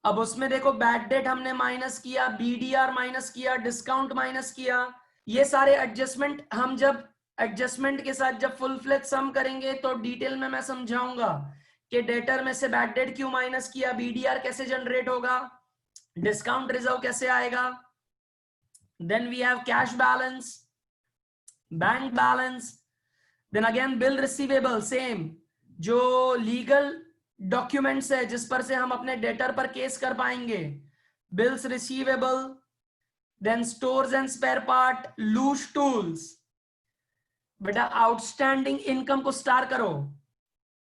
अब उसमें देखो बैड डेट हमने माइनस किया, बीडीआर माइनस किया, डिस्काउंट माइनस किया। ये सारे एडजस्टमेंट हम जब एडजस्टमेंट के साथ जब फुल फ्लेज सम करेंगे तो डिटेल में मैं समझाऊंगा कि डेटर में से बैड डेट क्यों माइनस किया, बीडीआर कैसे जनरेट होगा, डिस्काउंट रिजर्व कैसे आएगा। Then we have cash balance, bank balance, then again bill receivable, same जो लीगल डॉक्यूमेंट्स है जिस पर से हम अपने डेटर पर केस कर पाएंगे, bills receivable, then stores and spare part, loose tools. बेटा आउटस्टैंडिंग इनकम को स्टार करो,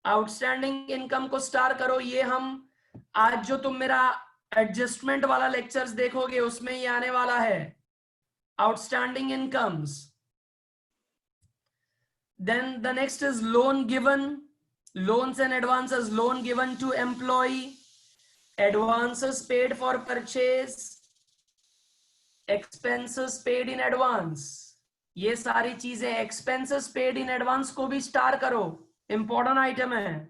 आउटस्टैंडिंग इनकम को स्टार करो। ये हम आज जो तुम मेरा एडजस्टमेंट वाला लेक्चर्स देखोगे उसमें ये आने वाला है, outstanding incomes. Then the next is loan given, loans and advances, loan given to employee, advances paid for purchase, expenses paid in advance। ये सारी चीजें expenses paid in advance को भी स्टार करो, इंपॉर्टेंट आइटम है।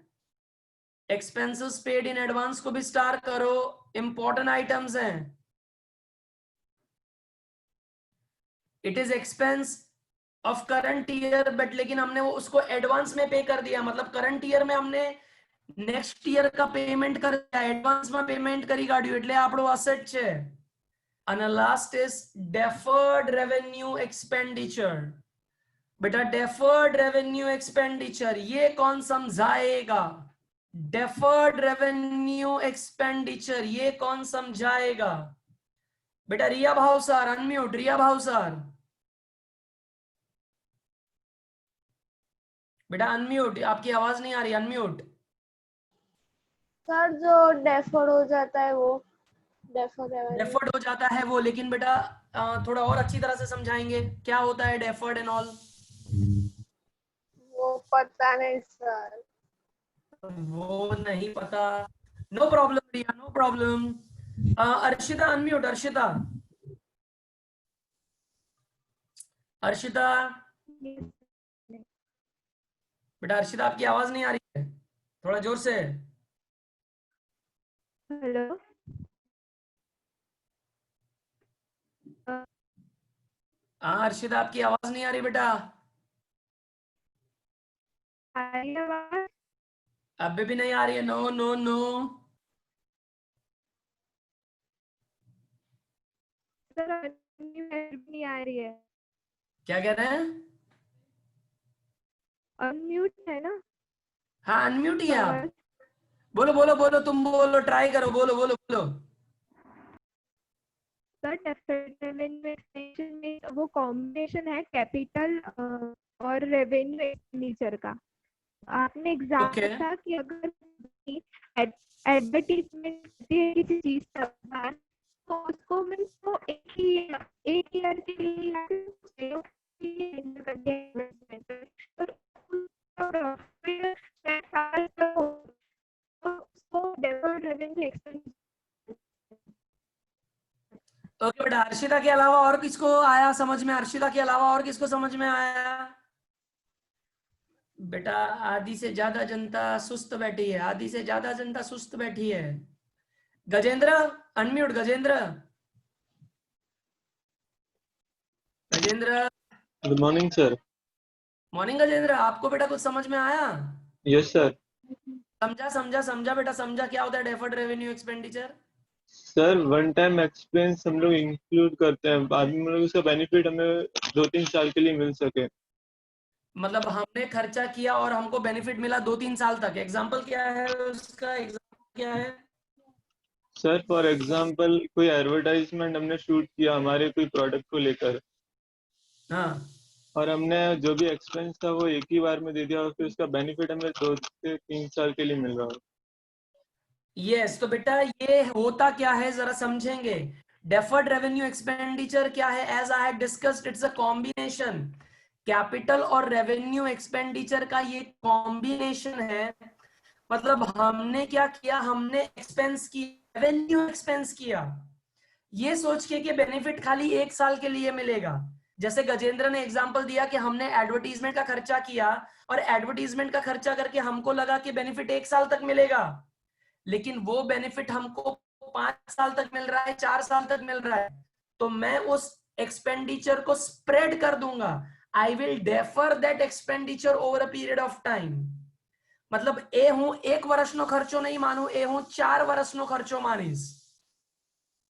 expenses paid in advance को भी star करो, इंपॉर्टेंट आइटम्स हैं। it is expense of current year, but लेकिन हमने वो उसको एडवांस में पे कर दिया, मतलब करंट ईयर में हमने नेक्स्ट ईयर का पेमेंट कर दिया, एडवांस में पेमेंट करी काढ्યું એટલે આપણો અસેટ છે। અને લાસ્ટ ઇઝ ડેફર્ડ રેવન્યू एक्सपेंडिचर। बेटा डेफर्ड रेवेन्यू एक्सपेंडिचर ये कौन समझाएगा? डेफर्ड रेवेन्यू एक्सपेंडिचर ये कौन समझाएगा? बेटा रिया भाव सर अनम्यूट, रिया भाव सर बेटा अनम्यूट, आपकी आवाज नहीं आ रही, अनम्यूट। सर जो डेफर्ड हो जाता है वो डेफर्ड हो जाता है वो, लेकिन बेटा थोड़ा और अच्छी तरह से समझाएंगे क्या होता है डेफर्ड एंड ऑल। वो पता नहीं सर, वो नहीं पता, no problem Riya, no problem. Arshita unmute, Arshita, Arshita बेटा, अर्शिता आपकी आवाज नहीं आ रही है। थोड़ा जोर से। हेलो। हाँ अर्शिता, आपकी आवाज नहीं आ रही बेटा। आ रही है आवाज? अभी भी नहीं आ रही है। No no no. सर नहीं आ रही है। क्या कह रहे हैं? अनम्यूट है ना? हाँ अनम्यूट ही है आवाज। आप। बोलो बोलो बोलो, तुम बोलो, ट्राई करो, बोलो बोलो बोलो। सर डेफर्ड रेवेन्यू एक्सपेंडिचर में वो कॉम्बिनेशन है कैपिटल और रेवेन्यू एक्सपेंडिचर का। आपने एग्जाम्पल Okay. था कि अगर एडवर्टीजमेंट किसी चीज का तो उसको मीन्स तो एक ईयर के लिए या फिर उसको डेफर्ड रेवेन्यू एक्सपेंडिचर। ओके बेटा, अर्शिता के अलावा और किसको आया समझ में? अर्शिता के अलावा और किसको समझ में आया? बेटा आधी से ज्यादा जनता सुस्त बैठी है, आधी से ज्यादा जनता सुस्त बैठी है। Gajendra unmute, Gajendra. Gajendra. Good morning sir. Morning Gajendra, आपको बेटा कुछ समझ में आया? Yes sir. समझा समझा समझा बेटा, समझा क्या होता है deferred revenue expenditure? Sir one time expense हम लोग इंक्लूड करते हैं, बाद में हम लोग उसका बेनिफिट हमें 2-3 साल के लिए मिल सके। मतलब हमने खर्चा किया और हमको बेनिफिट मिला 2-3 साल तक। एग्जाम्पल क्या है उसका? एग्जाम्पल क्या है? सर फॉर एग्जांपल कोई एडवर्टाइजमेंट हमने शूट किया हमारे कोई प्रोडक्ट को लेकर, हाँ, और हमने जो भी एक्सपेंस था वो एक ही बार में दे दिया और फिर उसका बेनिफिट हमें 2 से 3 साल के लिए मिल रहा हो। यस। तो बेटा ये होता क्या है जरा समझेंगे। डेफर्ड रेवेन्यू एक्सपेंडिचर क्या है? As I had discussed, it's a combination. Capital और रेवेन्यू एक्सपेंडिचर का ये कॉम्बिनेशन है। मतलब हमने क्या किया? हमने एक्सपेंस किया, रेवेन्यू एक्सपेंस किया, ये सोच के कि बेनिफिट खाली 1 साल के लिए मिलेगा। जैसे गजेंद्र ने एग्जांपल दिया कि हमने एडवर्टीजमेंट का खर्चा किया और एडवर्टीजमेंट का खर्चा करके हमको लगा कि बेनिफिट 1 साल तक मिलेगा, लेकिन वो बेनिफिट हमको 5 साल तक मिल रहा है, 4 साल तक मिल रहा है। तो मैं उस एक्सपेंडिचर को स्प्रेड कर दूंगा। I will defer that expenditure over a period of time. मतलब ए हूं 1 વર્ષનો ખર્ચો નહીં માનું, એ હું 4 વર્ષનો ખર્ચો માનીશ।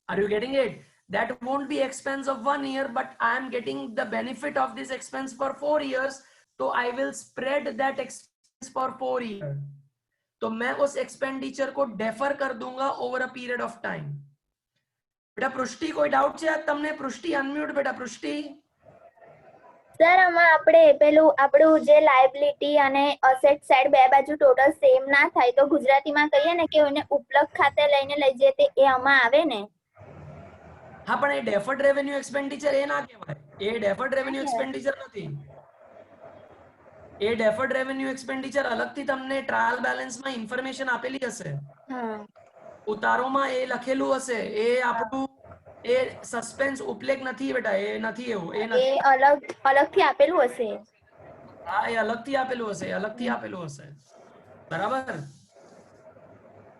Are you getting it? That won't be expense of 1 year, but I am getting the benefit of this expense for 4 years. So I will spread that expense for 4 years. तो मैं उस एक्सपेंडिचर को डेफर कर दूंगा over a period of time. बेटा पृष्टि, कोई doubt છે તમને? પૃષ્ટિ અનમ્યુટ બેટા, પૃષ્ટિ। સર આમાં આપણે પેલું આપણું જે લાયબિલિટી અને અસેટ સાઈડ બે બાજુ ટોટલ સેમ ના થાય તો ગુજરાતીમાં કહીએ ને કે એને ઉપલબ્ધ ખાતે લઈને લઈ જઈએ તે એ આમાં આવે ને? હા પણ એ ડેફર્ડ રેવન્યુ એક્સપેન્ડિચર એ ના કહેવાય, એ ડેફર્ડ રેવન્યુ એક્સપેન્ડિચર નથી। એ ડેફર્ડ રેવન્યુ એક્સપેન્ડિચર અલગથી તમને ટ્રાયલ બેલેન્સમાં ઇન્ફોર્મેશન આપેલી હશે, ઉતારોમાં એ લખેલું હશે। એ આપણું એ સસ્પેન્સ ઉપલેખ નથી બેટા, એ નથી એવું, એ નથી। અલગથી આપેલું હશે? હા એ અલગથી આપેલું હશે, અલગથી આપેલું હશે, બરાબર।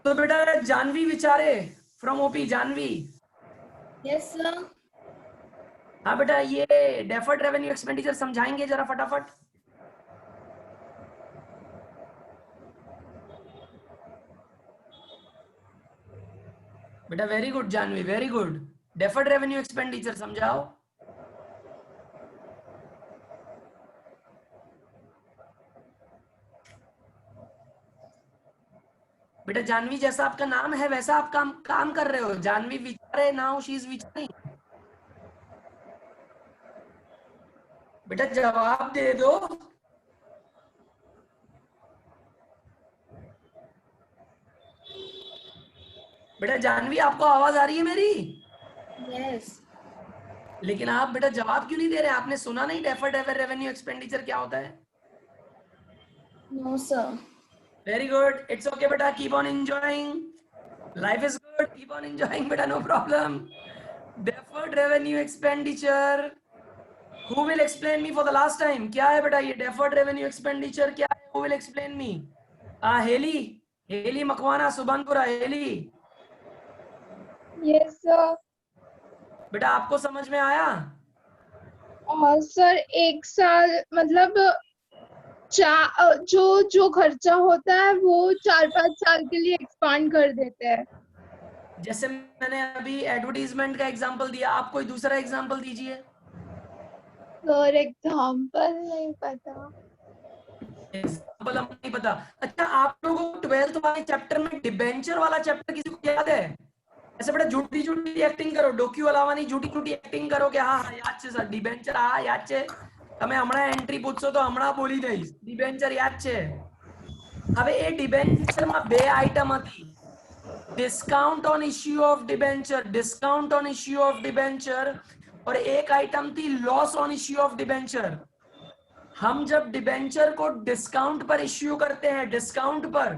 તો બેટા જાનવી વિચારે from OP, Janvi. Yes sir. हाँ बेटा, ये डेफर्ड रेवेन्यू एक्सपेंडिचर समझाएंगे जरा फटाफट। बेटा very good Janvi, very good. Deferred revenue expenditure समझाओ। बेटा जानवी जैसा आपका नाम है वैसा आप काम कर रहे हो। जानवी विचारे, नाउ शी इज विचारिंग। बेटा जवाब दे दो। बेटा जानवी आपको आवाज आ रही है मेरी? यस। लेकिन आप बेटा जवाब क्यों नहीं दे रहे? आपने सुना नहीं डेफर्ड रेवेन्यू एक्सपेंडिचर क्या होता है? No sir. Very good. It's okay, beta. Keep on enjoying. Life is good. Keep on enjoying, beta. No problem. Deferred revenue expenditure. Who will explain me for the last time? क्या है बेटा ये deferred revenue expenditure क्या है? Who will explain me? Heli, Heli Makwana Subhanpura, Heli yes sir. बेटा आपको समझ में आया? सर 1 साल मतलब जो खर्चा होता है वो 4-5 साल के लिए एक्सपांड कर देते हैं। जैसे मैंने अभी एडवर्टीजमेंट का एग्जांपल दिया, आप कोई दूसरा एग्जांपल दीजिए। सर एग्जांपल नहीं पता। एग्जांपल हम नहीं पता। अच्छा आप लोगों को 12th वाले चैप्टर में डिबेंचर वाला चैप्टर किसी को याद है? ऐसे बड़ा झूठी झूठी एक्टिंग करो, डोक्यू अलावानी झूठी झूठी एक्टिंग करो कि हाँ हाँ याद છે સર ડિબેન્ચર, હા યાદ છે, તમે હમણાં એન્ટ્રી પૂછશો તો હમણાં બોલી દઈશ, ડિબેન્ચર યાદ છે। હવે એ ડિબેન્ચરમાં બે આઈટમ હતી, discount on issue of debenture, discount on issue of debenture, और एक आइटम थी loss on issue of debenture. हम जब डिबेंचर को डिस्काउंट पर इश्यू करते हैं, डिस्काउंट पर,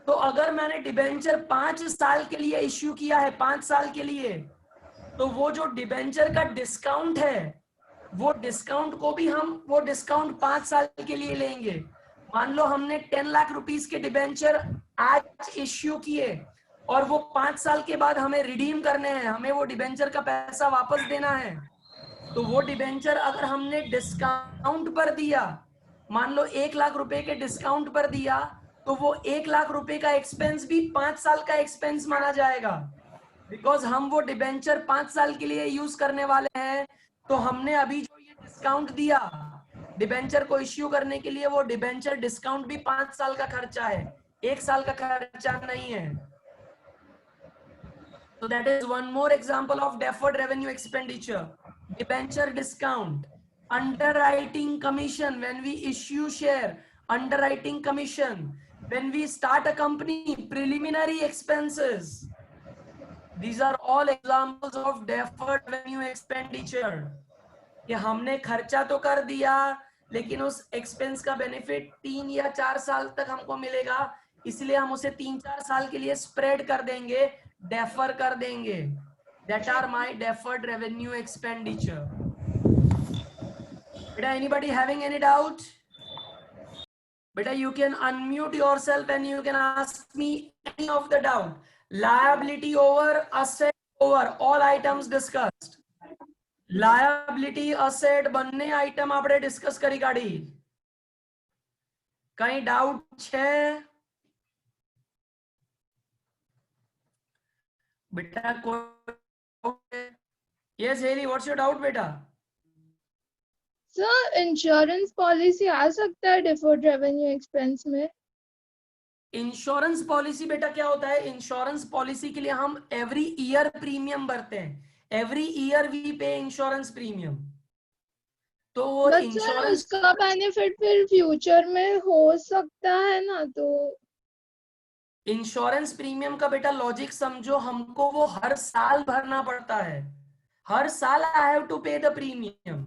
तो अगर मैंने डिबेंचर 5 साल के लिए इश्यू किया है, 5 साल के लिए, तो वो जो डिबेंचर का डिस्काउंट है, वो डिस्काउंट को भी हम वो डिस्काउंट 5 साल के लिए लेंगे। मान लो हमने 10 लाख रुपीस के डिबेंचर आज इश्यू किए और वो 5 साल के बाद हमें रिडीम करने हैं, हमें वो डिबेंचर का पैसा वापस देना है, तो वो डिबेंचर अगर हमने डिस्काउंट पर दिया, मान लो 1 लाख रुपए के डिस्काउंट पर दिया, तो वो 1 लाख रुपए का एक्सपेंस भी 5 साल का एक्सपेंस माना जाएगा, बिकॉज हम वो डिबेंचर 5 साल के लिए यूज करने वाले हैं। तो हमने अभी जो ये डिस्काउंट दिया डिबेंचर को इश्यू करने के लिए, वो डिबेंचर डिस्काउंट भी 5 साल का खर्चा है, 1 साल का खर्चा नहीं है। So that is one more example of deferred revenue expenditure. Debenture discount, underwriting commission when we issue share, underwriting commission when we start a company, preliminary expenses. These are all examples of deferred revenue expenditure. कि हमने खर्चा तो कर दिया लेकिन उस expense का benefit 3 या 4 साल तक हमको मिलेगा, इसलिए हम उसे 3-4 साल के लिए स्प्रेड कर देंगे, डेफर कर देंगे। That are my deferred revenue expenditure. Beta, anybody having any doubt? Beta, you can unmute yourself and you can ask me any of the doubt. Liability over, asset over, all items discussed. Liability, asset બંને item આપણે discuss કરી કાઢી। કઈ doubt છે? बेटा कोई? Yes, Haley, what's your doubt, बेटा? Sir insurance policy आ सकता है डिफर्ड रेवेन्यू एक्सपेंस में? इंश्योरेंस पॉलिसी बेटा क्या होता है? इंश्योरेंस पॉलिसी के लिए हम एवरी ईयर प्रीमियम भरते हैं, एवरी ईयर वी पे इंश्योरेंस प्रीमियम। तो वो इंश्योरेंस उसका बेनिफिट फिर फ्यूचर में हो सकता है ना, तो इंश्योरेंस प्रीमियम का बेटा लॉजिक समझो, हमको वो हर साल भरना पड़ता है, हर साल आई हैव टू पे द प्रीमियम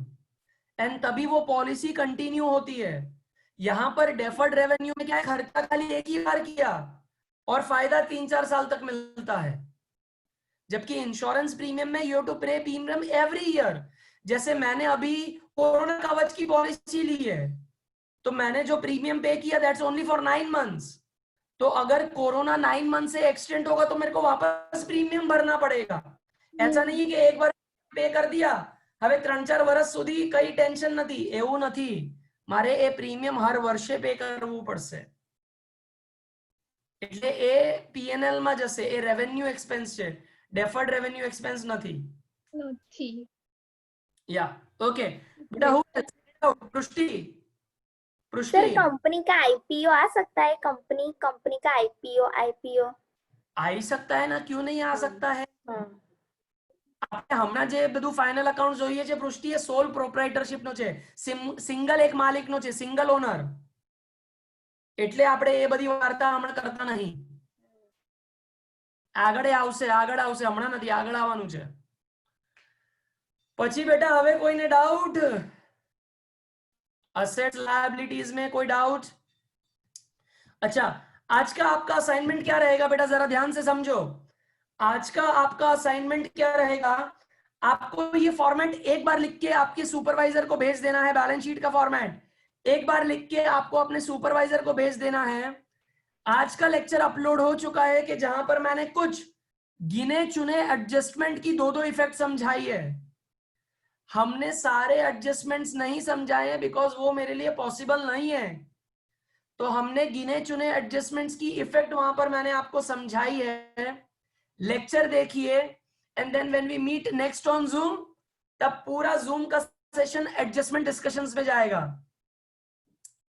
एंड तभी वो पॉलिसी कंटिन्यू होती है। यहाँ पर डेफर्ड रेवेन्यू में क्या है, खर्चा खाली एक ही बार किया और फायदा 3-4 साल तक मिलता है, जबकि इंश्योरेंस प्रीमियम में यू हैव टू पे प्रीमियम एवरी ईयर। जैसे मैंने अभी कोरोना कवच की पॉलिसी ली है, तो मैंने जो प्रीमियम पे किया दैट्स ओनली फॉर 9 मंथ्स। तो अगर कोरोना 9 मंथ से एक्सटेंड होगा तो मेरे को वापस प्रीमियम भरना पड़ेगा। ऐसा नहीं है कि एक बार पे कर दिया હવે 3-4 વર્ષ સુધી કઈ ટેન્શન નથી, એવું નથી, મારે એ પ્રીમિયમ હર વર્ષે પે કરવું પડશે। એટલે એ પીએનએલ માં જશે, એ રેવન્યુ એક્સપેન્સ છે, ડેફર્ડ રેવન્યુ એક્સપેન્સ નથી। या ओके बेटा, हु पृष्टि सर कंपनी का आईपीओ आ सकता है? कंपनी का आईपीओ आ ही सकता है ना, क्यों नहीं आ सकता है? આપણે હમણાં જે બધું ફાઇનલ અકાઉન્ટ જોઈએ છે પૃષ્ટિ, એ સોલ પ્રોપ્રાઇટરશિપ નો છે, સિંગલ એક માલિક નો છે, સિંગલ ઓનર, એટલે આપણે એ બધી વાર્તા હમણાં કરતા નહીં, આગળ આવશે, હમણાં નથી, આગળ આવવાનું છે। પછી બેટા હવે કોઈને ડાઉટ? असेट्स लायबिलिटीज में कोई डाउट? अच्छा, आज का आपका असाइनमेंट क्या रहेगा बेटा, जरा ध्यान से समझो। आज का आपका असाइनमेंट क्या रहेगा, आपको ये फॉर्मेट एक बार लिख के आपके सुपरवाइजर को भेज देना है, बैलेंस शीट का फॉर्मेट एक बार लिख के आपको अपने सुपरवाइजर को भेज देना है। आज का लेक्चर अपलोड हो चुका है कि जहां पर मैंने कुछ गिने चुने एडजस्टमेंट की दो इफेक्ट समझाई है। हमने सारे एडजस्टमेंट्स नहीं समझाए हैं बिकॉज वो मेरे लिए पॉसिबल नहीं है। तो हमने गिने चुने एडजस्टमेंट्स की इफेक्ट वहां पर मैंने आपको समझाई है। लेक्चर देखिए and then when we meet next on Zoom, तब पूरा जूम का सेशन एडजस्टमेंट डिस्कशंस में जाएगा।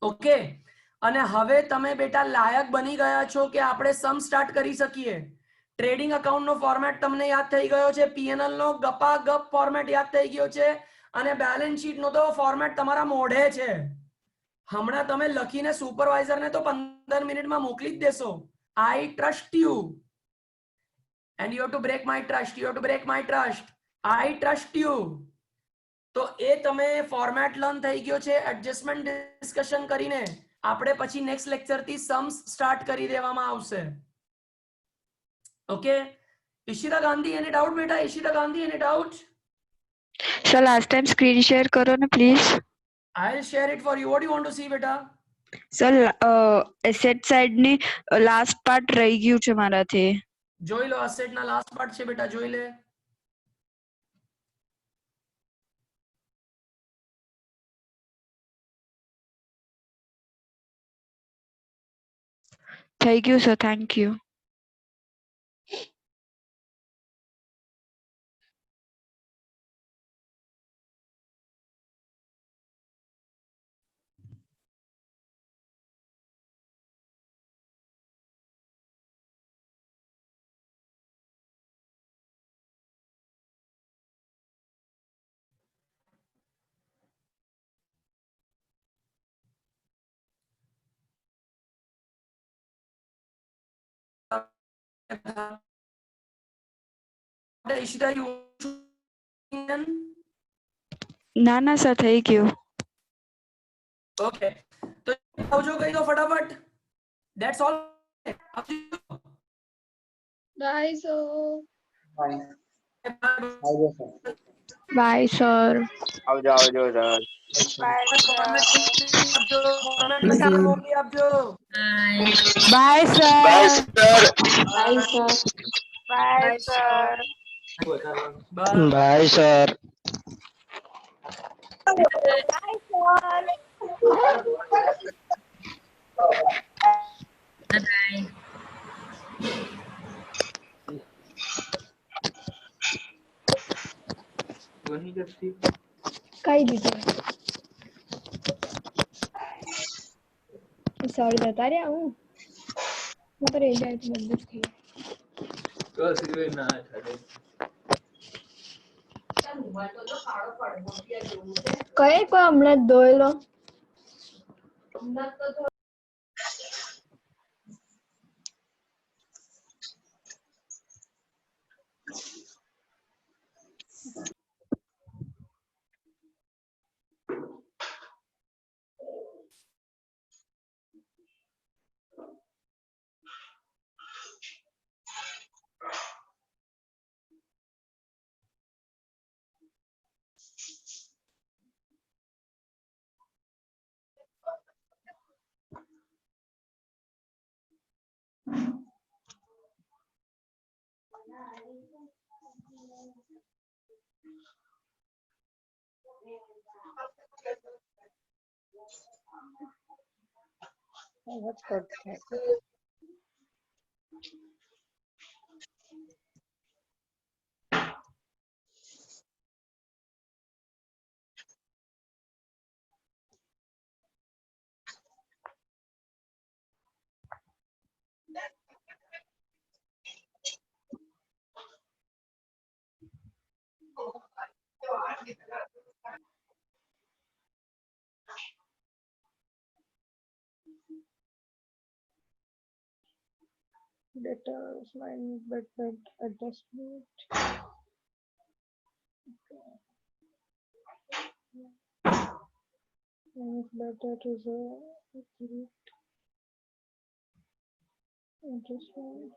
ओके, અને હવે તમે બેટા લાયક બની ગયા છો કે આપણે સમ સ્ટાર્ટ કરી શકીએ। ટ્રેડિંગ અકાઉન્ટ નો ફોર્મેટ તમને યાદ થઈ ગયો છે, પીએનએલ નો ગપા ગપ ફોર્મેટ યાદ થઈ ગયો છે, અને બેલેન્સ શીટ નો તો ફોર્મેટ તમારા મોઢે છે। હમણાં તમે લખીને સુપરવાઇઝર ને તો 15 મિનિટમાં મોકલી જ દેશો। I trust you and you have to break my trust, you have to break my trust, I trust you. તો એ તમે ફોર્મેટ લર્ન થઈ ગયો છે। એડજસ્ટમેન્ટ ડિસ્કશન કરીને આપણે પછી નેક્સ્ટ લેક્ચર થી सम्स સ્ટાર્ટ કરી દેવામાં આવશે। Okay, Ishita Gandhi any doubt બેટા? Ishita Gandhi any doubt? Sir last time screen share કરો ને please. I will share it for you. What you want to see બેટા? સર એસેટ સાઈડ ની લાસ્ટ પાર્ટ રહી ગયું છે મારાથી। જોઈ લો, અસેટ ના લાસ્ટ પાર્ટ છે બેટા, જોઈ લે। થઈ ગયું sir, thank you. Ishita you ના ના સર, થઈ ગયું। ઓકે, તો આવજો કહી દો ફટાફટ। That's all. Bye, so. Bye sir. આવજો આવજો સર। ફોર્મેટ લખીને મોકલી આપજો। Bye sir. Bye sir. Bye sir. Bye sir. Bye sir. Bye. કઈ દીધું સર જતા રહ્યા હું પર એ જાય તો બંધ જ થઈ કઈ કોઈ હમણાં જ ધોયેલો What's good? Data line bed adjustment. Better to the accurate adjustment.